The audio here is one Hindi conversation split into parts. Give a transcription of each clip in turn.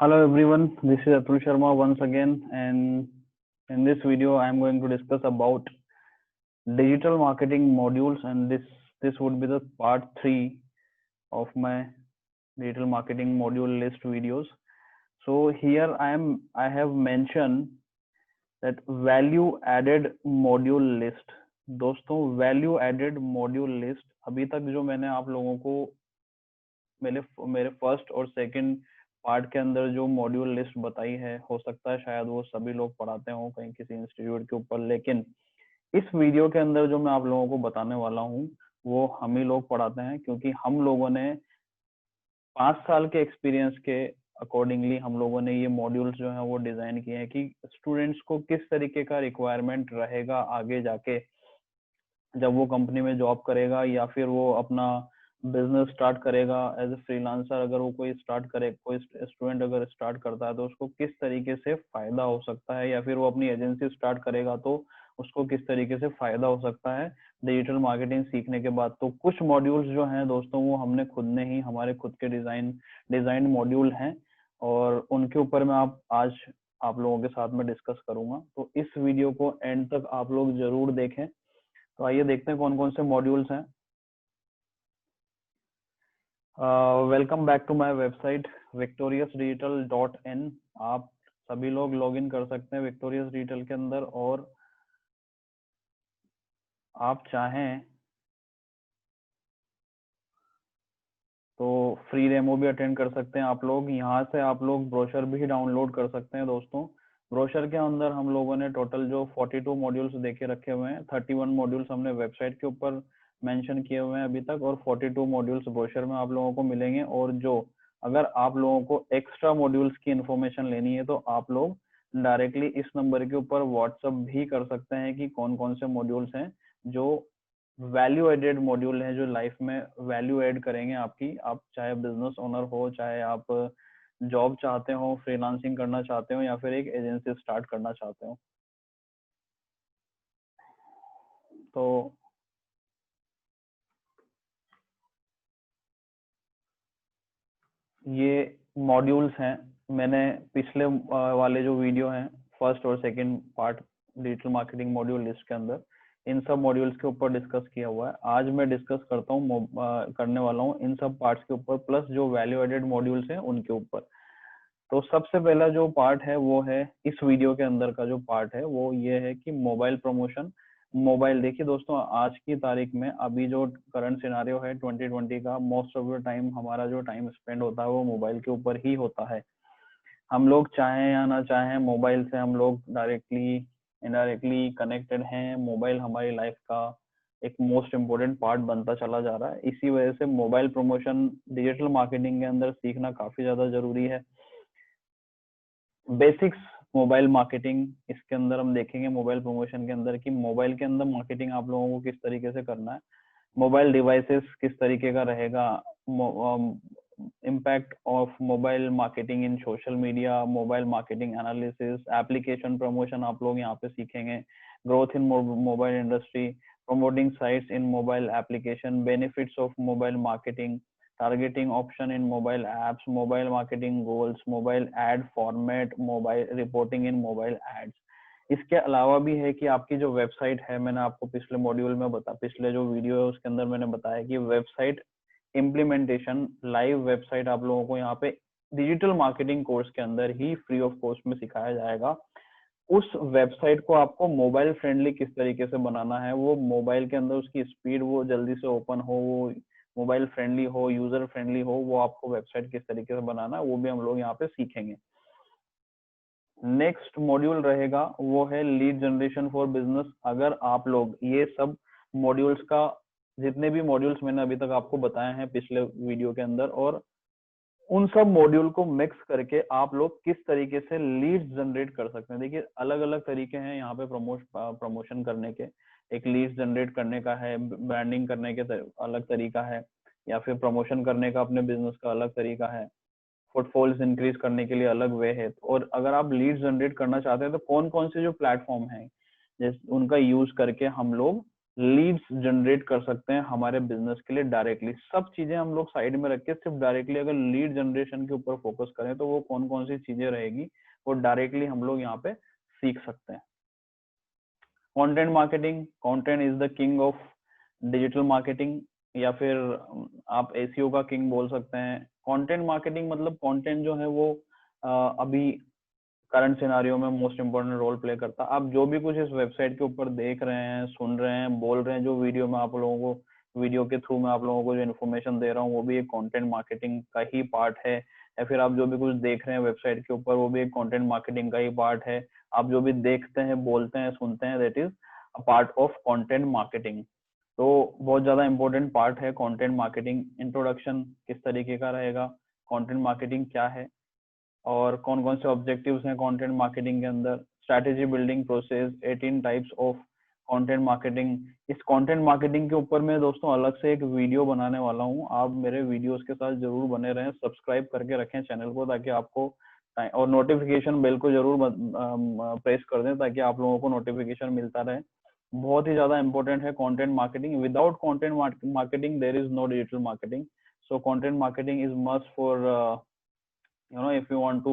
Hello everyone, this is Atul Sharma once again, and in this video I am going to discuss about digital marketing modules, and this would be the part 3 of my digital marketing module list videos. So here I have mentioned that value added module list. दोस्तों वैल्यू एडेड मॉड्यूल लिस्ट अभी तक जो मैंने आप लोगों को मेरे मेरे फर्स्ट और सेकंड पार्ट के अंदर जो मॉड्यूल लिस्ट बताई है, हो सकता है शायद वो सभी लोग पढ़ाते हों कहीं किसी इंस्टीट्यूट के ऊपर, लेकिन इस वीडियो के अंदर जो मैं आप लोगों को बताने वाला हूँ वो हम ही लोग पढ़ाते हैं, क्योंकि हम लोगों ने 5 साल के एक्सपीरियंस के अकॉर्डिंगली हम लोगों ने ये मॉड्यूल्स जो है वो डिजाइन किए हैं कि स्टूडेंट्स को किस तरीके का रिक्वायरमेंट रहेगा आगे जाके जब वो कंपनी में जॉब करेगा, या फिर वो अपना बिजनेस स्टार्ट करेगा एज ए फ्रीलांसर। अगर वो कोई स्टूडेंट अगर स्टार्ट करता है तो उसको किस तरीके से फायदा हो सकता है, या फिर वो अपनी एजेंसी स्टार्ट करेगा तो उसको किस तरीके से फायदा हो सकता है डिजिटल मार्केटिंग सीखने के बाद। तो कुछ मॉड्यूल्स जो हैं दोस्तों वो हमने खुद ने ही, हमारे खुद के डिजाइन मॉड्यूल हैं, और उनके ऊपर मैं आज आप लोगों के साथ में डिस्कस करूंगा। तो इस वीडियो को एंड तक आप लोग जरूर देखें। तो आइए देखते हैं कौन कौन से मॉड्यूल्स हैं। Welcome back to my website victoriousdigital.in। आप सभी लोग लॉगिन कर सकते हैं विक्टोरियस डिजिटल के अंदर, और आप चाहें तो फ्री डेमो भी अटेंड कर सकते हैं आप लोग। यहाँ से आप लोग ब्रोशर भी डाउनलोड कर सकते हैं दोस्तों। ब्रोशर के अंदर हम लोगों ने टोटल जो 42 मॉड्यूल्स देखे रखे हुए हैं, 31 मॉड्यूल्स हमने वेबसाइट के ऊपर मेंशन किए हुए हैं अभी तक, और 42 मॉड्यूल्स ब्रोशर में आप लोगों को मिलेंगे। और जो अगर आप लोगों को एक्स्ट्रा मॉड्यूल्स की इंफॉर्मेशन लेनी है तो आप लोग डायरेक्टली इस नंबर के ऊपर व्हाट्सअप भी कर सकते हैं कि कौन कौन से मॉड्यूल्स हैं जो वैल्यू एडेड मॉड्यूल है, जो लाइफ में वैल्यू ऐड करेंगे आपकी। आप चाहे बिजनेस ओनर हो, चाहे आप जॉब चाहते हो, फ्रीलांसिंग करना चाहते हो, या फिर एक एजेंसी स्टार्ट करना चाहते हो। तो ये मॉड्यूल्स हैं। मैंने पिछले वाले जो वीडियो हैं, फर्स्ट और second part digital marketing module list के अंदर, इन सब मॉड्यूल्स के ऊपर डिस्कस किया हुआ है। आज मैं डिस्कस करता हूँ करने वाला हूँ इन सब पार्ट्स के ऊपर, प्लस जो वैल्यू एडेड मॉड्यूल्स हैं उनके ऊपर। तो सबसे पहला जो पार्ट है वो है, इस वीडियो के अंदर का जो पार्ट है वो ये है कि मोबाइल प्रमोशन। मोबाइल, देखिए दोस्तों, आज की तारीख में अभी जो करंट सिनारियो है 2020 का, मोस्ट ऑफ द टाइम हमारा जो टाइम स्पेंड होता है वो मोबाइल के ऊपर ही होता है। हम लोग चाहें या ना चाहें, मोबाइल से हम लोग डायरेक्टली इनडायरेक्टली कनेक्टेड हैं। मोबाइल हमारी लाइफ का एक मोस्ट इम्पोर्टेंट पार्ट बनता चला जा रहा है। इसी वजह से मोबाइल प्रमोशन डिजिटल मार्केटिंग के अंदर सीखना काफी ज्यादा जरूरी है। बेसिक्स मोबाइल मार्केटिंग, इसके अंदर हम देखेंगे मोबाइल प्रमोशन के अंदर कि मोबाइल के अंदर मार्केटिंग आप लोगों को किस तरीके से करना है, मोबाइल डिवाइसेस किस तरीके का रहेगा, impact of mobile marketing in social media, mobile marketing analysis, application promotion आप लोग यहाँ पे सीखेंगे, growth in mobile industry, promoting sites in mobile application, benefits of mobile marketing, targeting option in mobile apps, mobile marketing goals, mobile ad format, mobile reporting in mobile ads। इसके अलावा भी है कि आपकी जो वेबसाइट है, मैंने आपको पिछले मॉड्यूल में पिछले जो वीडियो है उसके अंदर मैंने बताया कि वेबसाइट इम्प्लीमेंटेशन, लाइव वेबसाइट आप लोगों को यहाँ पे डिजिटल मार्केटिंग कोर्स के अंदर ही फ्री ऑफ कॉस्ट में सिखाया जाएगा। उस वेबसाइट को आपको मोबाइल फ्रेंडली किस तरीके से बनाना है, वो मोबाइल के अंदर उसकी स्पीड वो जल्दी से ओपन हो, वो मोबाइल फ्रेंडली हो, यूजर फ्रेंडली हो, वो आपको वेबसाइट किस तरीके से बनाना है वो भी हम लोग यहाँ पे सीखेंगे। नेक्स्ट मॉड्यूल रहेगा वो है लीड जनरेशन फॉर बिजनेस। अगर आप लोग ये सब मॉड्यूल्स का, जितने भी मॉड्यूल्स मैंने अभी तक आपको बताए हैं पिछले वीडियो के अंदर, और उन सब मॉड्यूल को मिक्स करके आप लोग किस तरीके से लीड्स जनरेट कर सकते हैं। देखिए अलग अलग तरीके हैं यहाँ पे प्रमोशन करने के। एक लीड्स जनरेट करने का है, ब्रांडिंग करने के अलग तरीका है, या फिर प्रमोशन करने का अपने बिजनेस का अलग तरीका है, फुटफॉल्स इंक्रीज करने के लिए अलग वे है। और अगर आप लीड्स जनरेट करना चाहते हैं तो कौन कौन से जो प्लेटफॉर्म है जैसे उनका यूज करके हम लोग लीड्स जनरेट कर सकते हैं हमारे बिजनेस के लिए डायरेक्टली। सब चीजें हम लोग साइड में रख के सिर्फ डायरेक्टली अगर लीड जनरेशन के ऊपर फोकस करें तो वो कौन कौन सी चीजें रहेगी वो डायरेक्टली हम लोग यहाँ पे सीख सकते हैं। Content marketing, content is the king of digital marketing, या फिर आप एसईओ का किंग बोल सकते हैं। कंटेंट मार्केटिंग मतलब कंटेंट जो है वो अभी करंट सिनारियो में मोस्ट इंपोर्टेंट रोल प्ले करता है। आप जो भी कुछ इस वेबसाइट के ऊपर देख रहे हैं, सुन रहे हैं, बोल रहे हैं, जो वीडियो में आप लोगों को, वीडियो के थ्रू मैं आप लोगों को जो इन्फॉर्मेशन दे रहा हूँ वो भी एक कंटेंट मार्केटिंग का ही पार्ट है। या फिर आप जो भी कुछ देख रहे हैं वेबसाइट के ऊपर वो भी एक कंटेंट मार्केटिंग का ही पार्ट है। आप जो भी देखते हैं, बोलते हैं, सुनते हैं, that is a part of content marketing. तो बहुत ज्यादा इंपॉर्टेंट पार्ट है कंटेंट मार्केटिंग। इंट्रोडक्शन किस तरीके का रहेगा, कंटेंट मार्केटिंग क्या है, और कौन कौन से ऑब्जेक्टिव्स हैं कंटेंट मार्केटिंग के अंदर, strategy building process, 18 types of content marketing. इस कंटेंट मार्केटिंग के ऊपर मैं दोस्तों अलग से एक वीडियो बनाने वाला हूँ। आप मेरे वीडियोस के साथ जरूर बने रहें, सब्सक्राइब करके रखें चैनल को ताकि आपको, और नोटिफिकेशन बेल को जरूर प्रेस कर दें ताकि आप लोगों को नोटिफिकेशन मिलता रहे। बहुत ही ज्यादा इंपॉर्टेंट है content marketing. Without content marketing there is no digital marketing. So content marketing is must for if you want to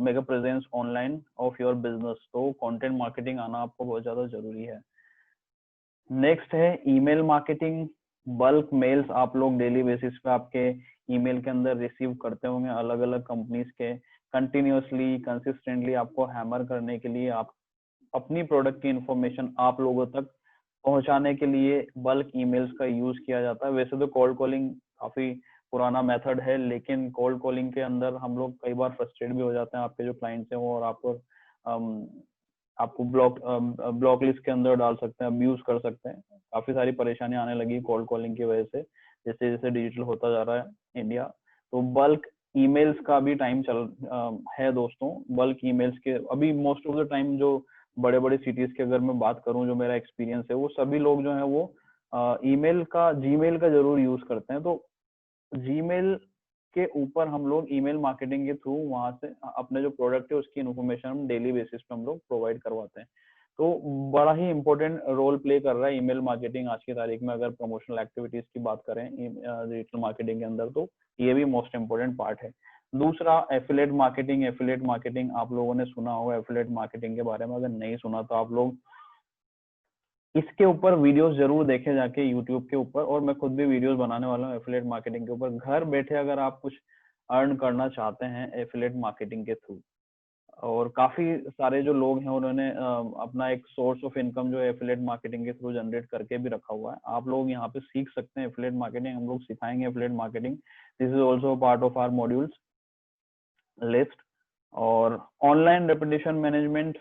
make a presence online of your business, तो कंटेंट मार्केटिंग आना आपको बहुत ज्यादा जरूरी है। नेक्स्ट है ईमेल मार्केटिंग। बल्क मेल्स आप लोग डेली बेसिस पे आपके ईमेल के अंदर रिसीव करते होंगे अलग अलग कंपनीज के। कंटिन्यूअसली, कंसिस्टेंटली आपको हैमर करने के लिए, आप अपनी प्रोडक्ट की इंफॉर्मेशन आप लोगों तक पहुंचाने के लिए बल्क ईमेल्स का यूज किया जाता है। वैसे तो कोल्ड कॉलिंग काफी पुराना मेथड है, लेकिन कोल्ड कॉलिंग के अंदर हम लोग कई बार फ्रस्ट्रेट भी हो जाते हैं, आपके जो क्लाइंट्स हैं वो, और आपको ब्लॉक लिस्ट के अंदर डाल सकते हैं, अब्यूज कर सकते हैं। काफी सारी परेशानी आने लगी कोल्ड कॉलिंग की वजह से, जैसे जैसे डिजिटल होता जा रहा है इंडिया। तो बल्क ईमेल्स का भी टाइम है दोस्तों। बल्क ईमेल्स के अभी मोस्ट ऑफ द टाइम जो बड़े बड़े सिटीज के अगर मैं बात करूं, जो मेरा एक्सपीरियंस है, वो सभी लोग जो है वो ईमेल का, जीमेल का जरूर यूज करते हैं। तो जीमेल के ऊपर हम लोग ईमेल मार्केटिंग के थ्रू वहां से अपने जो प्रोडक्ट है उसकी इन्फॉर्मेशन हम डेली बेसिस पे हम लोग प्रोवाइड करवाते हैं। तो बड़ा ही इंपॉर्टेंट रोल प्ले कर रहा है ईमेल मार्केटिंग आज की तारीख में। अगर प्रमोशनल एक्टिविटीज की बात करें डिजिटल मार्केटिंग के अंदर, तो ये भी मोस्ट इंपॉर्टेंट पार्ट है। दूसरा एफिलिएट मार्केटिंग। एफिलिएट मार्केटिंग आप लोगों ने सुना होगा एफिलिएट मार्केटिंग के बारे में। अगर नहीं सुना तो आप लोग इसके ऊपर वीडियोस जरूर देखें जाके यूट्यूब के ऊपर, और मैं खुद भी वीडियोस बनाने वाला हूँ एफिलिएट मार्केटिंग के ऊपर। घर बैठे अगर आप कुछ अर्न करना चाहते हैं एफिलिएट मार्केटिंग के थ्रू, और काफी सारे जो लोग हैं उन्होंने अपना एक सोर्स ऑफ इनकम जो है एफिलिएट मार्केटिंग के थ्रू जनरेट करके भी रखा हुआ है। आप लोग यहाँ पे सीख सकते हैं एफिलिएट मार्केटिंग, हम लोग सिखाएंगे affiliate marketing. This is also part of our modules list. और ऑनलाइन रेपुटेशन मैनेजमेंट,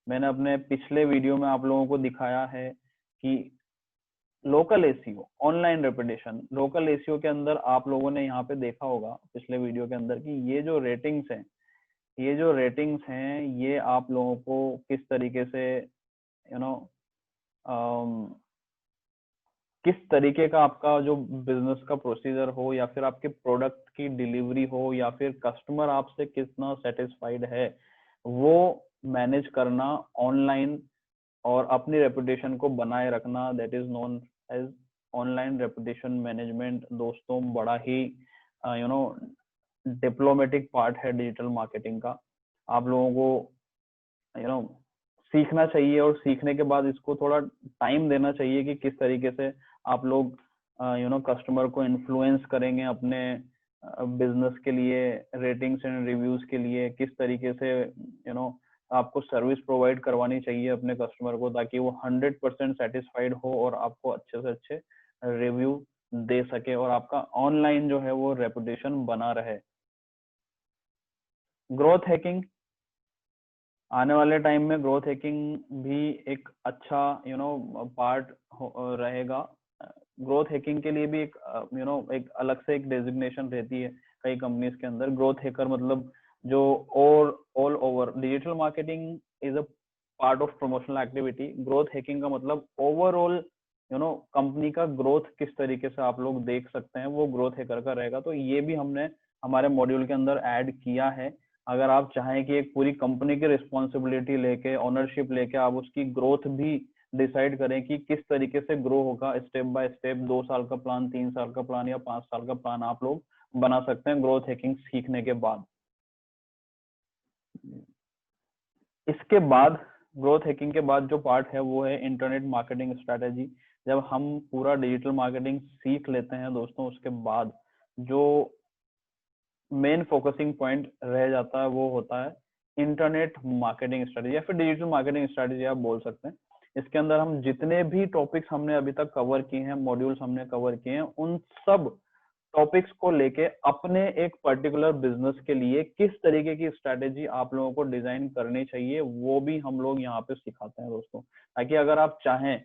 मैंने अपने पिछले वीडियो में आप लोगों को दिखाया है कि local SEO, online reputation, local SEO के अंदर आप लोगों ने यहाँ पे देखा होगा पिछले वीडियो के अंदर कि ये जो रेटिंग्स हैं, ये जो रेटिंग्स हैं, ये आप लोगों को किस तरीके से किस तरीके का आपका जो बिजनेस का प्रोसीजर हो, या फिर आपके प्रोडक्ट की डिलीवरी हो, या फिर कस्टमर आपसे कितना सेटिस्फाइड है, वो मैनेज करना ऑनलाइन और अपनी रेपुटेशन को बनाए रखना, that is known as online reputation management. दोस्तों बड़ा ही डिप्लोमेटिक पार्ट है डिजिटल मार्केटिंग का। आप लोगों को सीखना चाहिए, और सीखने के बाद इसको थोड़ा टाइम देना चाहिए कि किस तरीके से आप लोग कस्टमर को इन्फ्लुएंस करेंगे अपने बिजनेस के लिए, रेटिंग्स एंड रिव्यूज के लिए, किस तरीके से आपको सर्विस प्रोवाइड करवानी चाहिए अपने कस्टमर को ताकि वो 100% सेटिस्फाइड हो और आपको अच्छे से अच्छे रिव्यू दे सके, और आपका ऑनलाइन जो है वो रेपुटेशन बना रहे। ग्रोथ हैकिंग, आने वाले टाइम में ग्रोथ हैकिंग भी एक अच्छा पार्ट रहेगा। ग्रोथ हैकिंग के लिए भी एक एक अलग से एक डेजिग्नेशन रहती है कई कंपनीज के अंदर। ग्रोथ हैकर मतलब जो all over digital marketing is a part of promotional activity. Growth hacking का मतलब ओवरऑल कंपनी का ग्रोथ किस तरीके से आप लोग देख सकते हैं, वो ग्रोथ हैकर का रहेगा। तो ये भी हमने हमारे मॉड्यूल के अंदर ऐड किया है। अगर आप चाहें कि एक पूरी कंपनी की रिस्पॉन्सिबिलिटी लेके, ऑनरशिप लेके आप उसकी ग्रोथ भी डिसाइड करें कि किस तरीके से ग्रो होगा स्टेप बाय स्टेप। 2 साल का प्लान, 3 साल का प्लान या 5 साल का प्लान आप लोग बना सकते हैं ग्रोथ हैकिंग सीखने के बाद। इसके बाद ग्रोथ हैकिंग के बाद जो पार्ट है वो है इंटरनेट मार्केटिंग स्ट्रेटेजी। जब हम पूरा डिजिटल मार्केटिंग सीख लेते हैं दोस्तों, उसके बाद जो मेन फोकसिंग पॉइंट रह जाता है वो होता है इंटरनेट मार्केटिंग स्ट्रेटेजी या फिर डिजिटल मार्केटिंग स्ट्रेटेजी आप बोल सकते हैं। इसके अंदर हम जितने भी टॉपिक्स हमने अभी तक कवर किए हैं, मॉड्यूल्स हमने कवर किए हैं, उन सब टॉपिक्स को लेके अपने एक पर्टिकुलर बिजनेस के लिए किस तरीके की स्ट्रेटेजी आप लोगों को डिजाइन करनी चाहिए वो भी हम लोग यहाँ पे सिखाते हैं दोस्तों। ताकि अगर आप चाहें,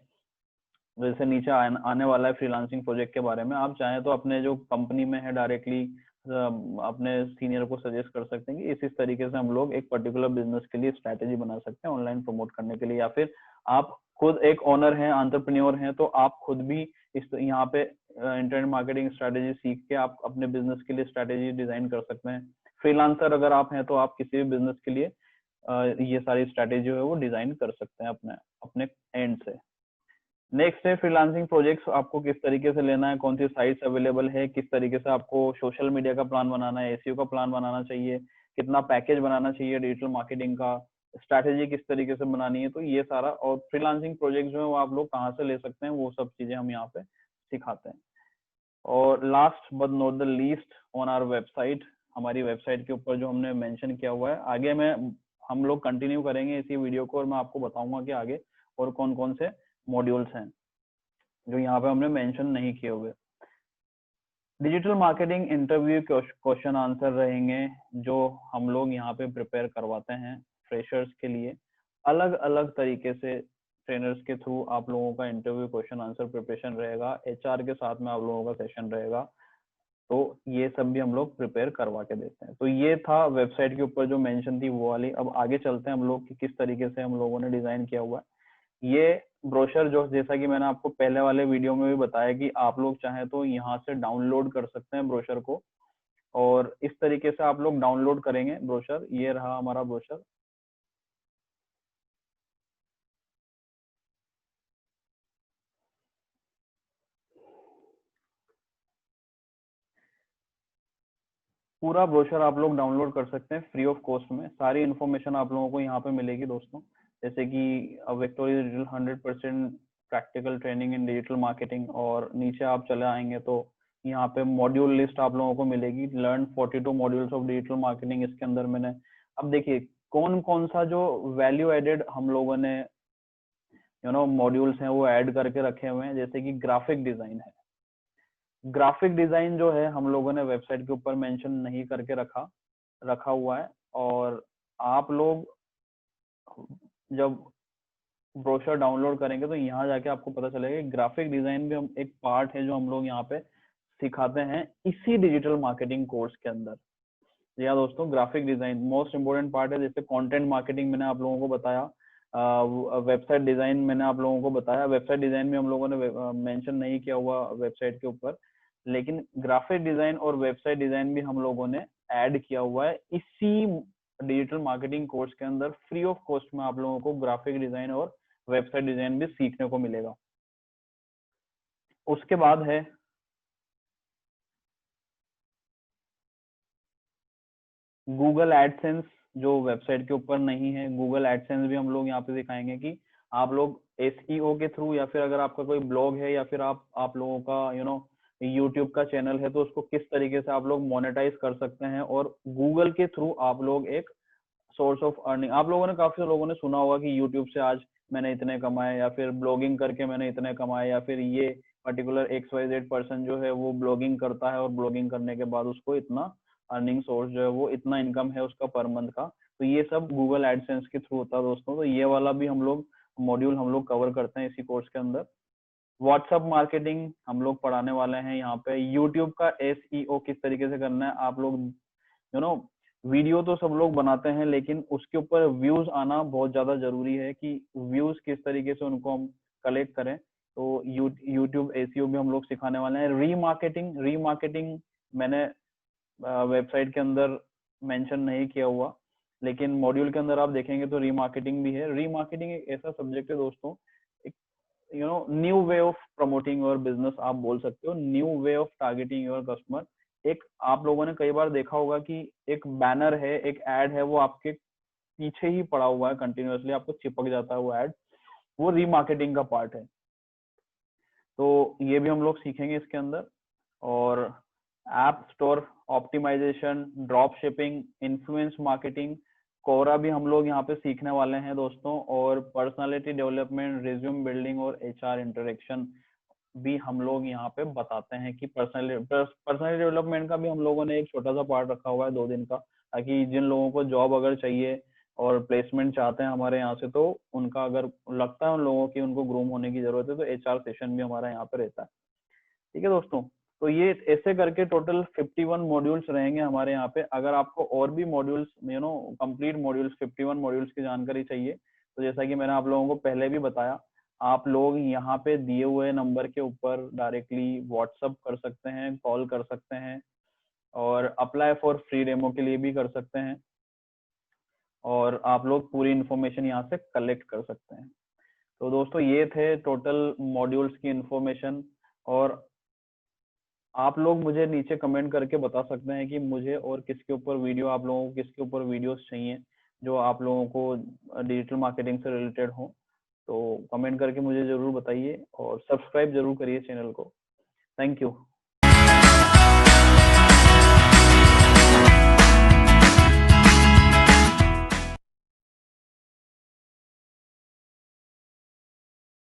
जैसे नीचे आने वाला है फ्रीलांसिंग प्रोजेक्ट के बारे में, आप चाहें तो अपने जो कंपनी में है डायरेक्टली अपने सीनियर को सजेस्ट कर सकते हैं कि इस तरीके से हम लोग एक पर्टिकुलर बिजनेस के लिए स्ट्रैटेजी बना सकते हैं ऑनलाइन प्रमोट करने के लिए। या फिर आप खुद एक ओनर हैं, एंटरप्रेन्योर हैं, तो आप खुद भी इस यहाँ पे इंटरनेट मार्केटिंग स्ट्रैटेजी सीख के आप अपने बिजनेस के लिए स्ट्रैटेजी डिजाइन कर सकते हैं। फ्रीलांसर अगर आप हैं तो आप किसी भी बिजनेस के लिए ये सारी स्ट्रैटेजी है वो डिजाइन कर सकते हैं अपने अपने एंड से। नेक्स्ट है फ्रीलांसिंग प्रोजेक्ट्स आपको किस तरीके से लेना है, कौन सी साइट्स अवेलेबल है, किस तरीके से आपको सोशल मीडिया का प्लान बनाना है, एसईओ का प्लान बनाना चाहिए, कितना पैकेज बनाना चाहिए डिजिटल मार्केटिंग का, स्ट्रैटेजी किस तरीके से बनानी है, तो ये सारा। और फ्रीलांसिंग प्रोजेक्ट जो है वो आप लोग कहाँ से ले सकते हैं, वो सब चीजें हम यहाँ पे सिखाते हैं। और last but not the least, on our website, हमारी वेबसाइट के ऊपर जो हमने मेंशन किया हुआ है, आगे में हम लोग कंटिन्यू करेंगे इसी वीडियो को और मैं आपको बताऊंगा कि आगे और कौन कौन से मॉड्यूल्स हैं जो यहाँ पे हमने मेंशन नहीं किए हुए। Digital marketing interview question answer रहेंगे जो हम लोग यहाँ पे प्रिपेयर करवाते हैं फ्रेशर्स के लिए। अलग अलग तरीके से ट्रेनर्स के थ्रू आप लोगों का इंटरव्यू क्वेश्चन आंसर प्रिपरेशन रहेगा, एचआर के साथ में आप लोगों का सेशन रहेगा, तो ये सब भी हम लोग प्रिपेयर करवा के देते हैं। तो ये था वेबसाइट के ऊपर जो मेंशन थी वो वाली। अब आगे चलते हैं हम लोग कि किस तरीके से हम लोगों ने डिजाइन किया हुआ है ये ब्रोशर। जो जैसा कि मैंने आपको पहले वाले वीडियो में भी बताया कि आप लोग चाहें तो यहाँ से डाउनलोड कर सकते हैं ब्रोशर को, और इस तरीके से आप लोग डाउनलोड करेंगे ब्रोशर। ये रहा हमारा ब्रोशर। पूरा ब्रोशर आप लोग डाउनलोड कर सकते हैं फ्री ऑफ कॉस्ट में। सारी इन्फॉर्मेशन आप लोगों को यहाँ पे मिलेगी दोस्तों, जैसे कि Victoria digital 100% practical training in digital marketing, और नीचे आप चले आएंगे तो यहाँ पे मॉड्यूल लिस्ट आप लोगों को मिलेगी, learn 42 modules of digital marketing. इसके अंदर मैंने अब देखिए कौन कौन सा जो वैल्यू एडेड हम लोगों ने मॉड्यूल्स हैं वो ऐड करके रखे हुए हैं। जैसे कि ग्राफिक डिजाइन है, ग्राफिक डिजाइन जो है हम लोगों ने वेबसाइट के ऊपर मेंशन नहीं करके रखा हुआ है, और आप लोग जब ब्रोशर डाउनलोड करेंगे तो यहाँ जाके आपको पता चलेगा कि ग्राफिक डिजाइन भी हम एक पार्ट है जो हम लोग यहाँ पे सिखाते हैं इसी डिजिटल मार्केटिंग कोर्स के अंदर। जी हाँ दोस्तों, graphic design most important part है। जैसे कंटेंट मार्केटिंग मैंने आप लोगों को बताया, वेबसाइट डिजाइन मैंने आप लोगों को बताया। वेबसाइट डिजाइन में हम लोगों ने मेंशन नहीं किया हुआ वेबसाइट के ऊपर, लेकिन ग्राफिक डिजाइन और वेबसाइट डिजाइन भी हम लोगों ने ऐड किया हुआ है इसी डिजिटल मार्केटिंग कोर्स के अंदर। फ्री ऑफ कॉस्ट में आप लोगों को ग्राफिक डिजाइन और वेबसाइट डिजाइन भी सीखने को मिलेगा। उसके बाद है गूगल एडसेंस, जो वेबसाइट के ऊपर नहीं है। गूगल एडसेंस भी हम लोग यहाँ पे दिखाएंगे कि आप लोग एसईओ के थ्रू, या फिर अगर आपका कोई ब्लॉग है या फिर आप लोगों का यूट्यूब का चैनल है, तो उसको किस तरीके से आप लोग मोनेटाइज कर सकते हैं। और गूगल के थ्रू आप लोग एक सोर्स ऑफ अर्निंग, आप लोगों ने काफी लोगों ने सुना होगा कि यूट्यूब से आज मैंने इतने कमाए, या फिर ब्लॉगिंग करके मैंने इतने कमाए, या फिर ये पर्टिकुलर XYZ पर्सन जो है वो ब्लॉगिंग करता है और ब्लॉगिंग करने के बाद उसको इतना अर्निंग सोर्स जो है वो इतना इनकम है उसका पर मंथ का। तो ये सब गूगल एडसेंस के थ्रू होता है दोस्तों। तो ये वाला भी हम लोग मॉड्यूल हम लोग कवर करते हैं इसी कोर्स के अंदर। व्हाट्सएप मार्केटिंग हम लोग पढ़ाने वाले हैं यहाँ पे। यूट्यूब का SEO किस तरीके से करना है, आप लोग वीडियो तो सब लोग बनाते हैं, लेकिन उसके ऊपर व्यूज आना बहुत ज्यादा जरूरी है कि व्यूज किस तरीके से उनको हम कलेक्ट करें। तो यूट्यूब SEO भी हम लोग सिखाने वाले हैं। रीमार्केटिंग मैंने वेबसाइट के अंदर मेंशन नहीं किया हुआ, लेकिन मॉड्यूल के अंदर आप देखेंगे तो रीमार्केटिंग भी है। रीमार्केटिंग एक ऐसा सब्जेक्ट है दोस्तों, एक new way of promoting your business आप बोल सकते हो, new way of targeting your customer. एक आप लोगों ने कई बार देखा होगा कि एक बैनर है, एक एड है, वो आपके पीछे ही पड़ा हुआ है, कंटिन्यूअसली आपको चिपक जाता है वो एड, वो रीमार्केटिंग का पार्ट है। तो ये भी हम लोग सीखेंगे इसके अंदर। और app store optimisation, drop shipping, influence marketing, Quora भी हम लोग यहाँ पे सीखने वाले हैं दोस्तों। और पर्सनालिटी डेवलपमेंट, रिज्यूम बिल्डिंग और एचआर इंटरेक्शन भी हम लोग यहाँ पे बताते हैं कि पर्सनालिटी डेवलपमेंट का भी हम लोगों ने एक छोटा सा पार्ट रखा हुआ है 2 दिन का, ताकि जिन लोगों को जॉब अगर चाहिए और प्लेसमेंट चाहते हैं हमारे यहाँ से, तो उनका अगर लगता है उन लोगों की उनको ग्रूम होने की जरूरत है, तो एचआर सेशन भी हमारा यहाँ पे रहता है। ठीक है दोस्तों, तो ये ऐसे करके टोटल 51 मॉड्यूल्स रहेंगे हमारे यहाँ पे। अगर आपको और भी मॉड्यूल्स कंप्लीट मॉड्यूल्स 51 मॉड्यूल्स की जानकारी चाहिए, तो जैसा कि मैंने आप लोगों को पहले भी बताया, आप लोग यहाँ पे दिए हुए नंबर के ऊपर डायरेक्टली व्हाट्सअप कर सकते हैं, कॉल कर सकते हैं, और अप्लाई फॉर फ्री डेमो के लिए भी कर सकते हैं, और आप लोग पूरी इन्फॉर्मेशन यहाँ से कलेक्ट कर सकते हैं। तो दोस्तों ये थे टोटल मॉड्यूल्स की इंफॉर्मेशन। और आप लोग मुझे नीचे कमेंट करके बता सकते हैं कि मुझे और किसके ऊपर वीडियो, आप लोगों को किसके ऊपर वीडियोस चाहिए जो आप लोगों को डिजिटल मार्केटिंग से रिलेटेड हो। तो कमेंट करके मुझे जरूर बताइए और सब्सक्राइब जरूर करिए चैनल को। Thank you.